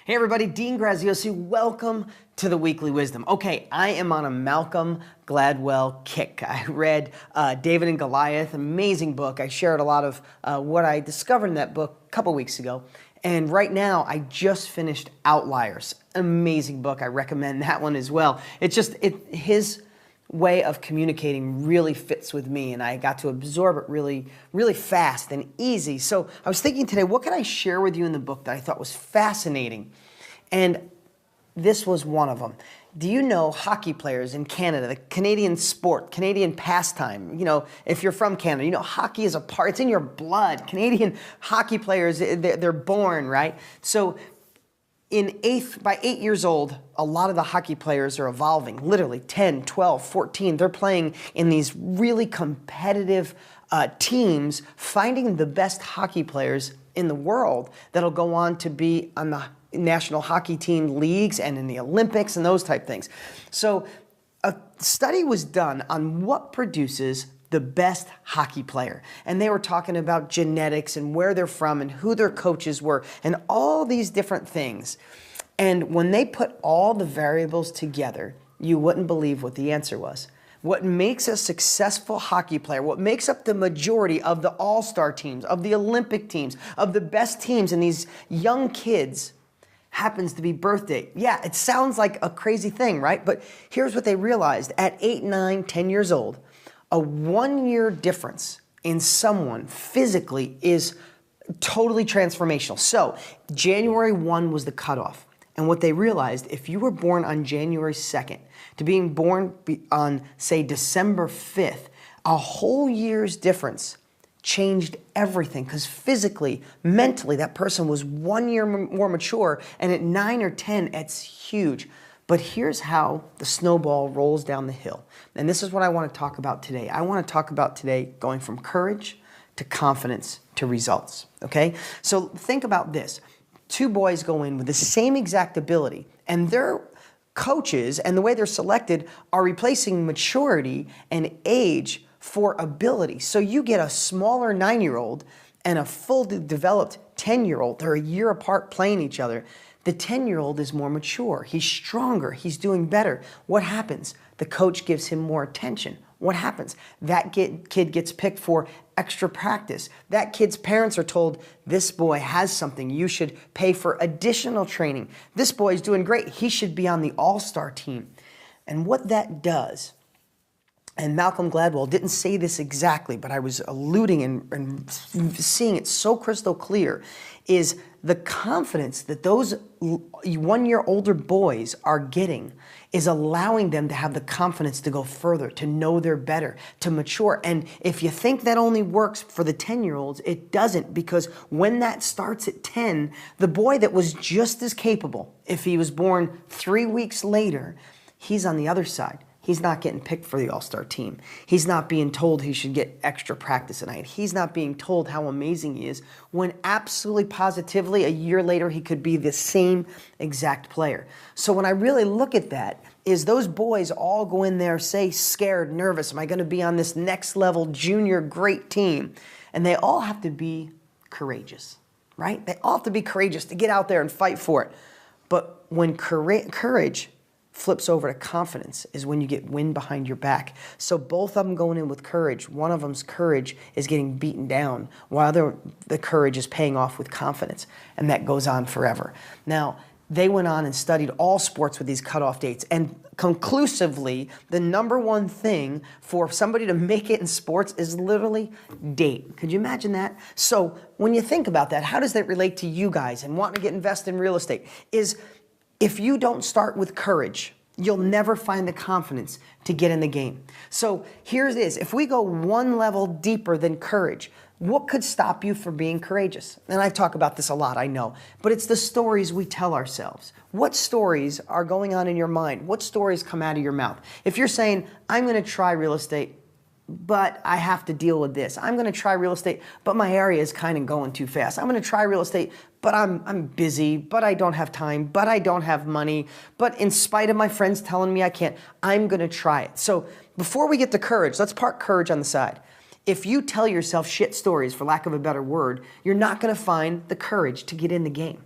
Hey everybody, Dean Graziosi. Welcome to the Weekly Wisdom. Okay, I am on a Malcolm Gladwell kick. I read David and Goliath, amazing book. I shared a lot of what I discovered in that book a couple weeks ago. And right now, I just finished Outliers. Amazing book. I recommend that one as well. His way of communicating really fits with me, and I got to absorb it really fast and easy. So I was thinking today, what can I share with you in the book that I thought was fascinating? And this was one of them. Do you know hockey players in Canada, the Canadian sport, Canadian pastime? You know, if you're from Canada, you know hockey is it's in your blood. Canadian hockey players, they're born, right? So by 8 years old, a lot of the hockey players are evolving, literally 10, 12, 14. They're playing in these really competitive teams, finding the best hockey players in the world that'll go on to be on the national hockey team leagues and in the Olympics and those type things. So a study was done on what produces the best hockey player. And they were talking about genetics and where they're from and who their coaches were and all these different things. And when they put all the variables together, you wouldn't believe what the answer was. What makes a successful hockey player, what makes up the majority of the all-star teams, of the Olympic teams, of the best teams and these young kids happens to be birth date. Yeah, it sounds like a crazy thing, right? But here's what they realized. At 8, 9, 10 years old, a 1-year difference in someone physically is totally transformational. So January 1 was the cutoff. And what they realized, if you were born on January 2nd to being born on, say, December 5th, a whole year's difference changed everything because physically, mentally, that person was 1 year more mature. And at 9 or 10, it's huge. But here's how the snowball rolls down the hill. And this is what I want to talk about today. I want to talk about today going from courage to confidence to results, okay? So think about this. 2 boys go in with the same exact ability, and their coaches and the way they're selected are replacing maturity and age for ability. So you get a smaller 9-year-old and a fully developed 10-year-old. They're a year apart playing each other. The 10-year-old is more mature. He's stronger. He's doing better. What happens? The coach gives him more attention. What happens? That kid gets picked for extra practice. That kid's parents are told, this boy has something. You should pay for additional training. This boy's doing great. He should be on the all-star team. And what that does, and Malcolm Gladwell didn't say this exactly, but I was alluding and seeing it so crystal clear, is the confidence that those 1-year older boys are getting is allowing them to have the confidence to go further, to know they're better, to mature. And if you think that only works for the 10-year-olds, it doesn't, because when that starts at 10, the boy that was just as capable, if he was born 3 weeks later, he's on the other side. He's not getting picked for the all-star team. He's not being told he should get extra practice at night. He's not being told how amazing he is, when absolutely positively a year later he could be the same exact player. So when I really look at that, is those boys all go in there, say, scared, nervous, am I going to be on this next level junior great team? And they all have to be courageous, right? They all have to be courageous to get out there and fight for it. But when courage flips over to confidence is when you get wind behind your back. So both of them going in with courage. One of them's courage is getting beaten down, while the courage is paying off with confidence. And that goes on forever. Now, they went on and studied all sports with these cutoff dates. And conclusively, the number one thing for somebody to make it in sports is literally date. Could you imagine that? So when you think about that, how does that relate to you guys and wanting to get invested in real estate? Is if you don't start with courage, you'll never find the confidence to get in the game. So here it is. If we go one level deeper than courage, what could stop you from being courageous? And I talk about this a lot, I know, but it's the stories we tell ourselves. What stories are going on in your mind? What stories come out of your mouth? If you're saying, I'm going to try real estate, but I have to deal with this. I'm going to try real estate, but my area is kind of going too fast. I'm going to try real estate, but I'm busy, but I don't have time, but I don't have money, but in spite of my friends telling me I can't, I'm going to try it. So before we get to courage, let's park courage on the side. If you tell yourself shit stories, for lack of a better word, you're not going to find the courage to get in the game.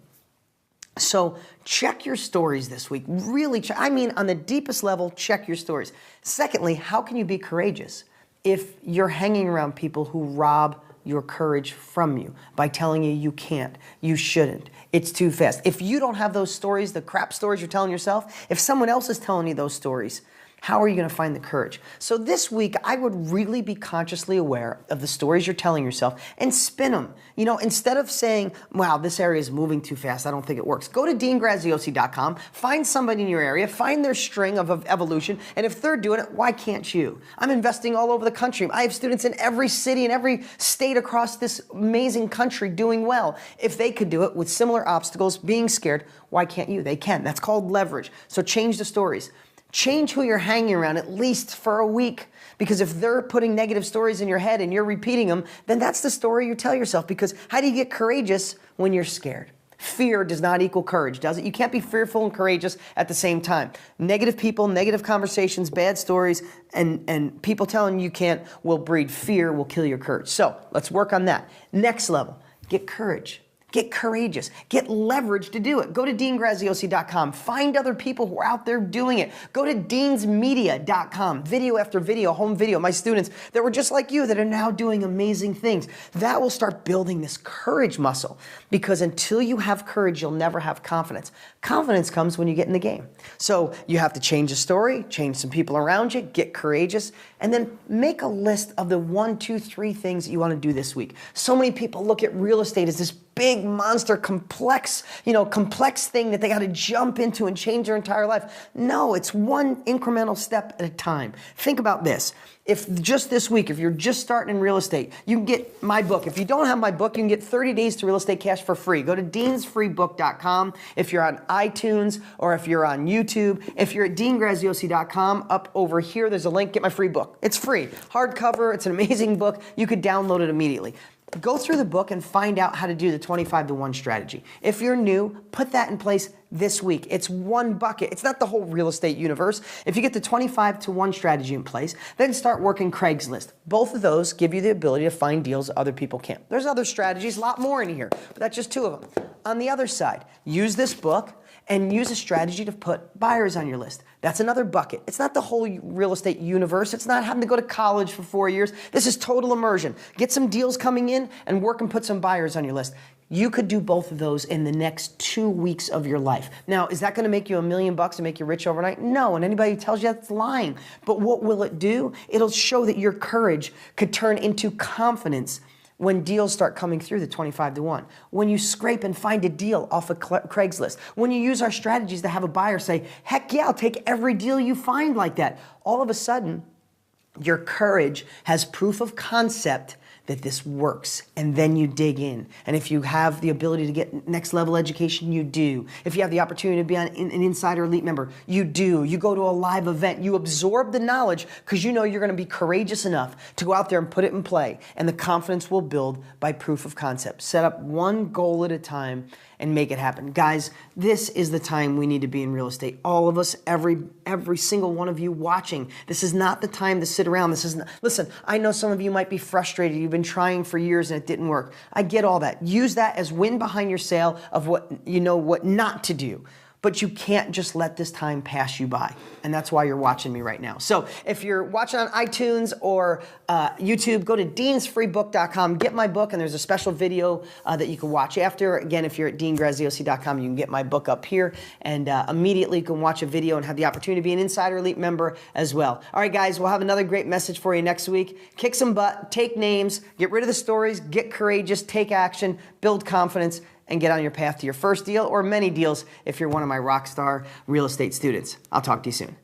So check your stories this week. Really check. I mean, on the deepest level, check your stories. Secondly, how can you be courageous if you're hanging around people who rob your courage from you by telling you can't, you shouldn't, it's too fast? If you don't have those stories, the crap stories you're telling yourself, if someone else is telling you those stories, how are you going to find the courage? So this week, I would really be consciously aware of the stories you're telling yourself and spin them. You know, instead of saying, wow, this area is moving too fast, I don't think it works. Go to deangraziosi.com, find somebody in your area, find their string of evolution, and if they're doing it, why can't you? I'm investing all over the country. I have students in every city and every state across this amazing country doing well. If they could do it with similar obstacles, being scared, why can't you? They can. That's called leverage. So change the stories. Change who you're hanging around, at least for a week. Because if they're putting negative stories in your head and you're repeating them, then that's the story you tell yourself. Because how do you get courageous when you're scared? Fear does not equal courage, does it? You can't be fearful and courageous at the same time. Negative people, negative conversations, bad stories, and people telling you can't will breed fear, will kill your courage. So let's work on that. Next level, get courage. Get courageous. Get leverage to do it. Go to deangraziosi.com. Find other people who are out there doing it. Go to deansmedia.com. Video after video, home video. My students that were just like you that are now doing amazing things. That will start building this courage muscle, because until you have courage, you'll never have confidence. Confidence comes when you get in the game. So you have to change the story, change some people around you, get courageous, and then make a list of the 1, 2, 3 things that you want to do this week. So many people look at real estate as this big monster, complex thing that they got to jump into and change their entire life. No, it's one incremental step at a time. Think about this. If just this week, if you're just starting in real estate, you can get my book. If you don't have my book, you can get 30 days to real estate cash for free. Go to deansfreebook.com. If you're on iTunes or if you're on YouTube, if you're at deangraziosi.com, up over here, there's a link. Get my free book. It's free. Hardcover. It's an amazing book. You could download it immediately. Go through the book and find out how to do the 25-to-1 strategy. If you're new, put that in place this week. It's one bucket. It's not the whole real estate universe. If you get the 25-to-1 strategy in place, then start working Craigslist. Both of those give you the ability to find deals other people can't. There's other strategies, a lot more in here, but that's just 2 of them. On the other side, use this book and use a strategy to put buyers on your list. That's another bucket. It's not the whole real estate universe. It's not having to go to college for 4 years. This is total immersion. Get some deals coming in and work and put some buyers on your list. You could do both of those in the next 2 weeks of your life. Now, is that going to make you $1 million and make you rich overnight? No, and anybody who tells you that's lying. But what will it do? It'll show that your courage could turn into confidence when deals start coming through the 25-to-1, when you scrape and find a deal off of Craigslist, when you use our strategies to have a buyer say, heck yeah, I'll take every deal you find like that. All of a sudden, your courage has proof of concept that this works, and then you dig in. And if you have the ability to get next level education, you do. If you have the opportunity to be an Insider Elite member, you do. You go to a live event, you absorb the knowledge because you know you're going to be courageous enough to go out there and put it in play, and the confidence will build by proof of concept. Set up one goal at a time and make it happen. Guys, this is the time we need to be in real estate. All of us, every single one of you watching. This is not the time to sit around. This is not, listen, I know some of you might be frustrated. You've been trying for years and it didn't work. I get all that. Use that as wind behind your sail of what you know what not to do. But you can't just let this time pass you by. And that's why you're watching me right now. So if you're watching on iTunes or YouTube, go to deansfreebook.com, get my book, and there's a special video that you can watch after. Again, if you're at deangraziosi.com, you can get my book up here, and immediately you can watch a video and have the opportunity to be an Insider Elite member as well. All right, guys, we'll have another great message for you next week. Kick some butt, take names, get rid of the stories, get courageous, take action, build confidence, and get on your path to your first deal or many deals if you're one of my rockstar real estate students. I'll talk to you soon.